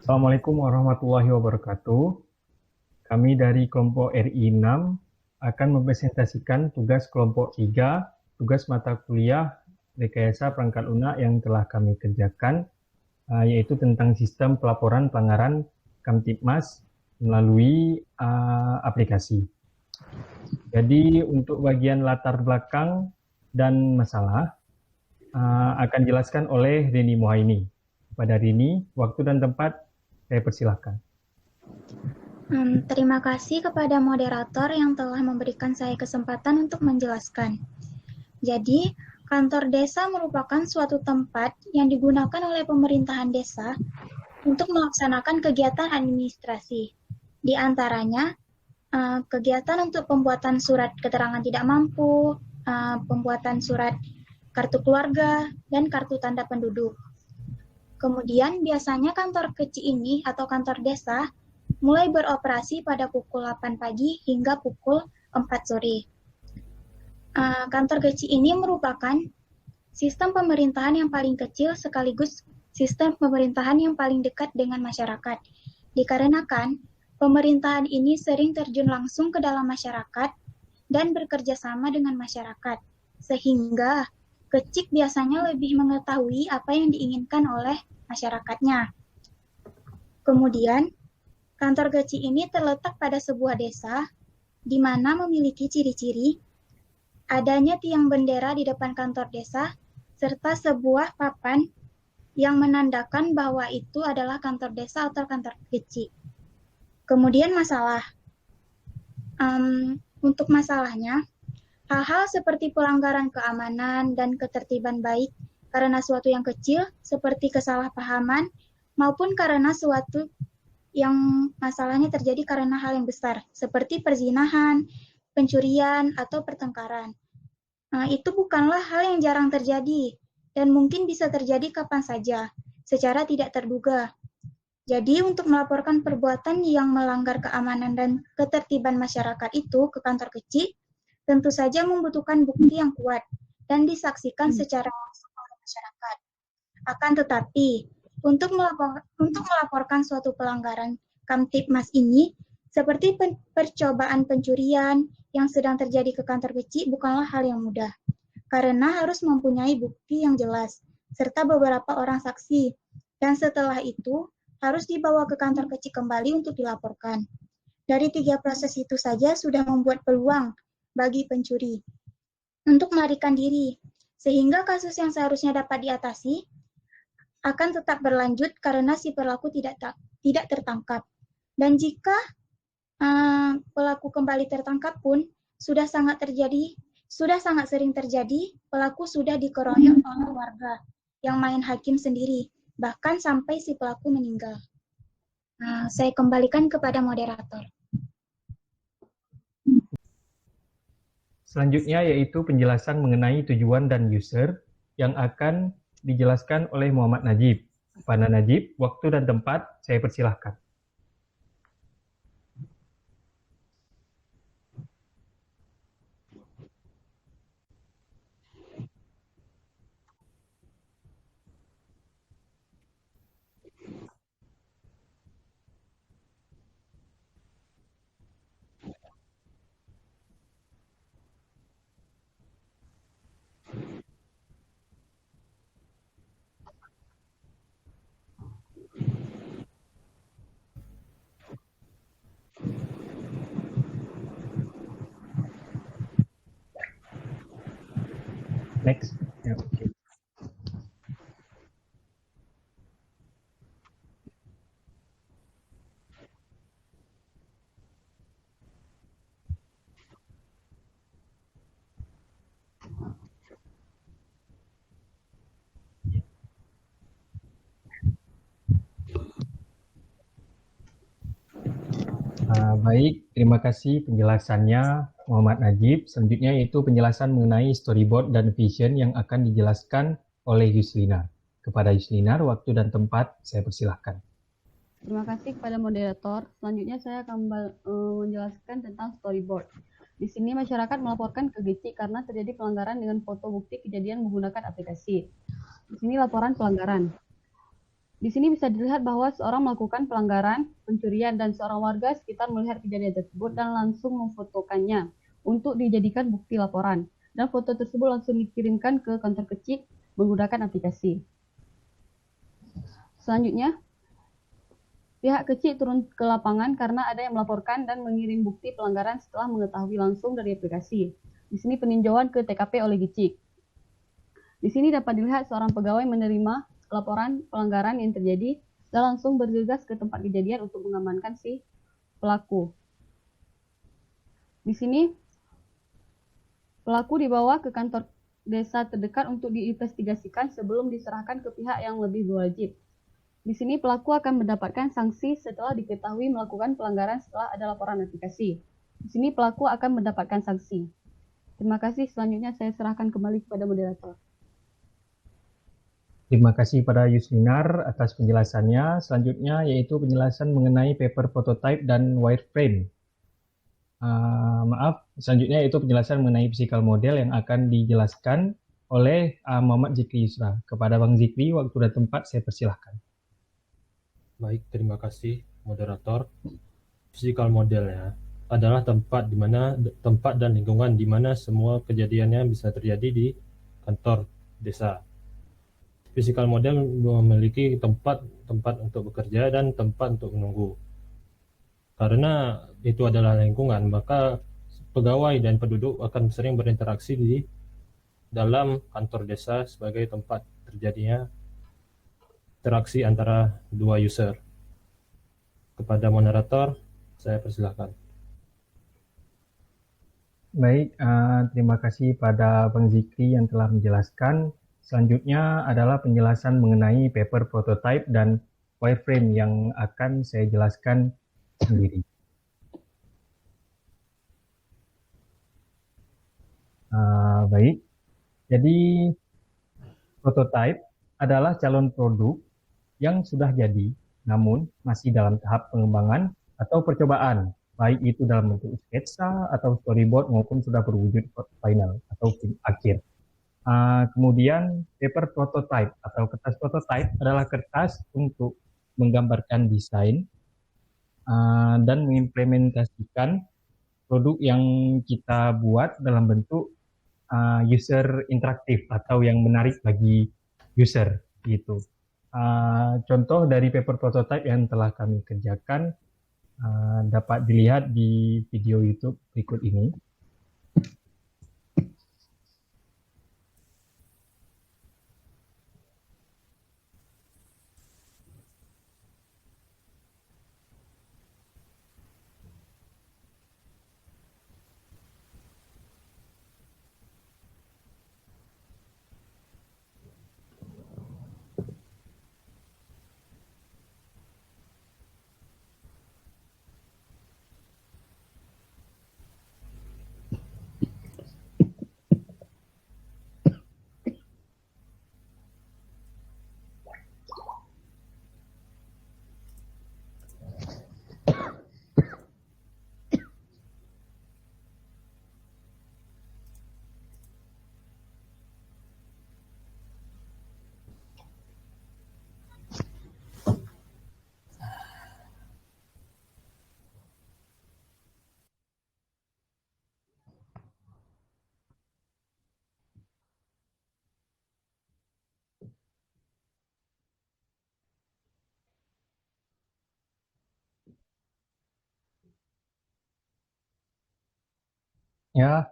Assalamualaikum warahmatullahi wabarakatuh. Kami dari kelompok RI 6 akan mempresentasikan tugas kelompok 3, tugas mata kuliah rekayasa perangkat lunak yang telah kami kerjakan, yaitu tentang sistem pelaporan pelanggaran Kamtibmas melalui aplikasi. Jadi untuk bagian latar belakang dan masalah akan dijelaskan oleh Rini Muhaini. Pada Rini, waktu dan tempat saya persilahkan. Terima kasih kepada moderator yang telah memberikan saya kesempatan untuk menjelaskan. Jadi, kantor desa merupakan suatu tempat yang digunakan oleh pemerintahan desa untuk melaksanakan kegiatan administrasi. Di antaranya, kegiatan untuk pembuatan surat keterangan tidak mampu, pembuatan surat kartu keluarga, dan kartu tanda penduduk. Kemudian, biasanya kantor kecil ini atau kantor desa mulai beroperasi pada pukul 8 pagi hingga pukul 4 sore. Kantor kecil ini merupakan sistem pemerintahan yang paling kecil sekaligus sistem pemerintahan yang paling dekat dengan masyarakat. Dikarenakan pemerintahan ini sering terjun langsung ke dalam masyarakat dan bekerja sama dengan masyarakat, sehingga kecik biasanya lebih mengetahui apa yang diinginkan oleh masyarakatnya. Kemudian, kantor kecil ini terletak pada sebuah desa, di mana memiliki ciri-ciri adanya tiang bendera di depan kantor desa, serta sebuah papan yang menandakan bahwa itu adalah kantor desa atau kantor kecil. Kemudian masalah. Untuk masalahnya, hal-hal seperti pelanggaran keamanan dan ketertiban baik karena suatu yang kecil, seperti kesalahpahaman, maupun karena suatu yang masalahnya terjadi karena hal yang besar, seperti perzinahan, pencurian, atau pertengkaran. Itu bukanlah hal yang jarang terjadi, dan mungkin bisa terjadi kapan saja, secara tidak terduga. Jadi, untuk melaporkan perbuatan yang melanggar keamanan dan ketertiban masyarakat itu ke kantor kecil, tentu saja membutuhkan bukti yang kuat dan disaksikan secara langsung oleh masyarakat. Akan tetapi, untuk melaporkan suatu pelanggaran Kamtibmas ini, seperti percobaan pencurian yang sedang terjadi ke kantor kecil bukanlah hal yang mudah, karena harus mempunyai bukti yang jelas, serta beberapa orang saksi, dan setelah itu harus dibawa ke kantor kecil kembali untuk dilaporkan. Dari 3 proses itu saja sudah membuat peluang bagi pencuri untuk melarikan diri, sehingga kasus yang seharusnya dapat diatasi akan tetap berlanjut karena si pelaku tidak tertangkap. Dan jika pelaku kembali tertangkap pun sudah sangat sering terjadi, pelaku sudah dikeroyok oleh warga yang main hakim sendiri, bahkan sampai si pelaku meninggal. Saya kembalikan kepada moderator. Selanjutnya yaitu penjelasan mengenai tujuan dan user yang akan dijelaskan oleh Muhammad Najib. Kepada Najib, waktu dan tempat saya persilahkan. Next. Ya, okay. Baik, terima kasih penjelasannya Muhammad Najib. Selanjutnya yaitu penjelasan mengenai storyboard dan vision yang akan dijelaskan oleh Yuslinar. Kepada Yuslinar, waktu dan tempat saya persilahkan. Terima kasih kepada moderator. Selanjutnya saya akan menjelaskan tentang storyboard. Di sini masyarakat melaporkan ke GC karena terjadi pelanggaran dengan foto bukti kejadian menggunakan aplikasi. Di sini laporan pelanggaran. Di sini bisa dilihat bahwa seorang melakukan pelanggaran, pencurian, dan seorang warga sekitar melihat kejadian tersebut dan langsung memfotokannya untuk dijadikan bukti laporan. Dan foto tersebut langsung dikirimkan ke kantor kecil menggunakan aplikasi. Selanjutnya, pihak kecil turun ke lapangan karena ada yang melaporkan dan mengirim bukti pelanggaran setelah mengetahui langsung dari aplikasi. Di sini peninjauan ke TKP oleh Gicik. Di sini dapat dilihat seorang pegawai menerima laporan pelanggaran yang terjadi dan langsung bergegas ke tempat kejadian untuk mengamankan si pelaku. Di sini pelaku dibawa ke kantor desa terdekat untuk diinvestigasikan sebelum diserahkan ke pihak yang lebih berwajib. Di sini pelaku akan mendapatkan sanksi setelah diketahui melakukan pelanggaran setelah ada laporan aplikasi. Di sini pelaku akan mendapatkan sanksi. Terima kasih. Selanjutnya saya serahkan kembali kepada moderator. Terima kasih pada Yuslinar atas penjelasannya. Selanjutnya yaitu penjelasan mengenai paper prototype dan wireframe. Selanjutnya yaitu penjelasan mengenai physical model yang akan dijelaskan oleh Muhammad Zikri Yusra. Kepada Bang Zikri, waktu dan tempat saya persilahkan. Baik, terima kasih moderator. Physical model ya adalah tempat dan lingkungan di mana semua kejadiannya bisa terjadi di kantor desa. Physical model memiliki tempat untuk bekerja dan tempat untuk menunggu. Karena itu adalah lingkungan, maka pegawai dan penduduk akan sering berinteraksi di dalam kantor desa sebagai tempat terjadinya interaksi antara dua user. Kepada moderator, saya persilahkan. Baik, terima kasih pada Bang Zikri yang telah menjelaskan. Selanjutnya adalah penjelasan mengenai paper prototype dan wireframe yang akan saya jelaskan sendiri. Baik, jadi prototype adalah calon produk yang sudah jadi, namun masih dalam tahap pengembangan atau percobaan, baik itu dalam bentuk sketsa atau storyboard maupun sudah berwujud final atau akhir. Kemudian paper prototype atau kertas prototype adalah kertas untuk menggambarkan desain dan mengimplementasikan produk yang kita buat dalam bentuk user interaktif atau yang menarik bagi user gitu. Contoh dari paper prototype yang telah kami kerjakan dapat dilihat di video YouTube berikut ini. Ya,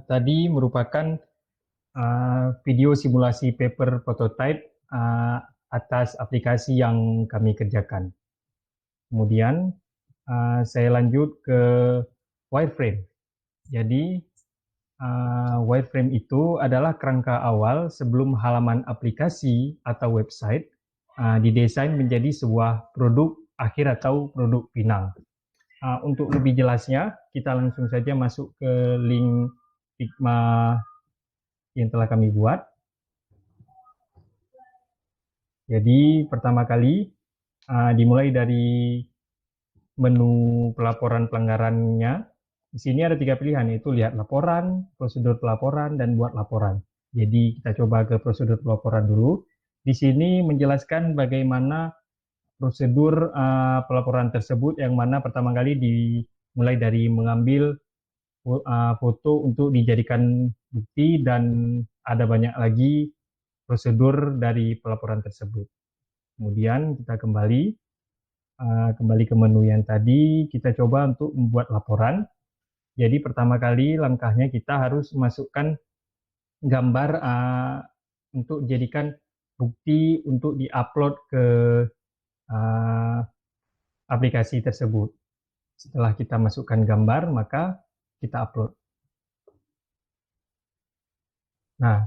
tadi merupakan video simulasi paper prototype atas aplikasi yang kami kerjakan. Kemudian saya lanjut ke wireframe. Jadi wireframe itu adalah kerangka awal sebelum halaman aplikasi atau website didesain menjadi sebuah produk akhir atau produk final. Untuk lebih jelasnya, kita langsung saja masuk ke link Figma yang telah kami buat. Jadi pertama kali dimulai dari menu pelaporan pelanggarannya. Di sini ada 3 pilihan, yaitu lihat laporan, prosedur pelaporan, dan buat laporan. Jadi kita coba ke prosedur pelaporan dulu. di sini menjelaskan bagaimana prosedur pelaporan tersebut, yang mana pertama kali dimulai dari mengambil foto untuk dijadikan bukti, dan ada banyak lagi prosedur dari pelaporan tersebut. Kemudian kita kembali ke menu yang tadi, kita coba untuk membuat laporan. Jadi pertama kali langkahnya kita harus masukkan gambar untuk jadikan bukti untuk diupload ke aplikasi tersebut. Setelah kita masukkan gambar, maka kita upload. Nah,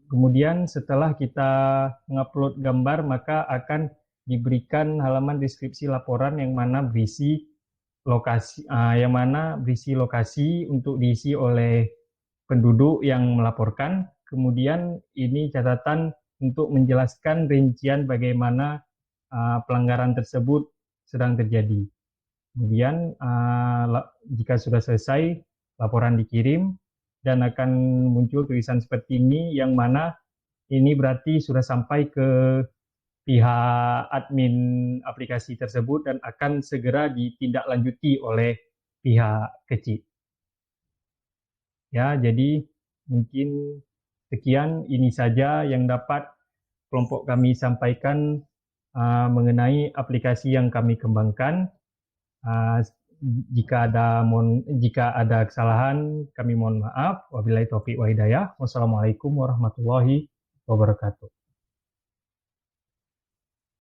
kemudian setelah kita mengupload gambar, maka akan diberikan halaman deskripsi laporan yang mana berisi lokasi untuk diisi oleh penduduk yang melaporkan. Kemudian ini catatan untuk menjelaskan rincian bagaimana pelanggaran tersebut sedang terjadi. Kemudian jika sudah selesai, laporan dikirim dan akan muncul tulisan seperti ini, yang mana ini berarti sudah sampai ke pihak admin aplikasi tersebut dan akan segera ditindaklanjuti oleh pihak kecil. Ya, jadi mungkin sekian ini saja yang dapat kelompok kami sampaikan mengenai aplikasi yang kami kembangkan. Jika ada kesalahan, kami mohon maaf. Wabillahi taufiq wa hidayah. Wassalamualaikum warahmatullahi wabarakatuh.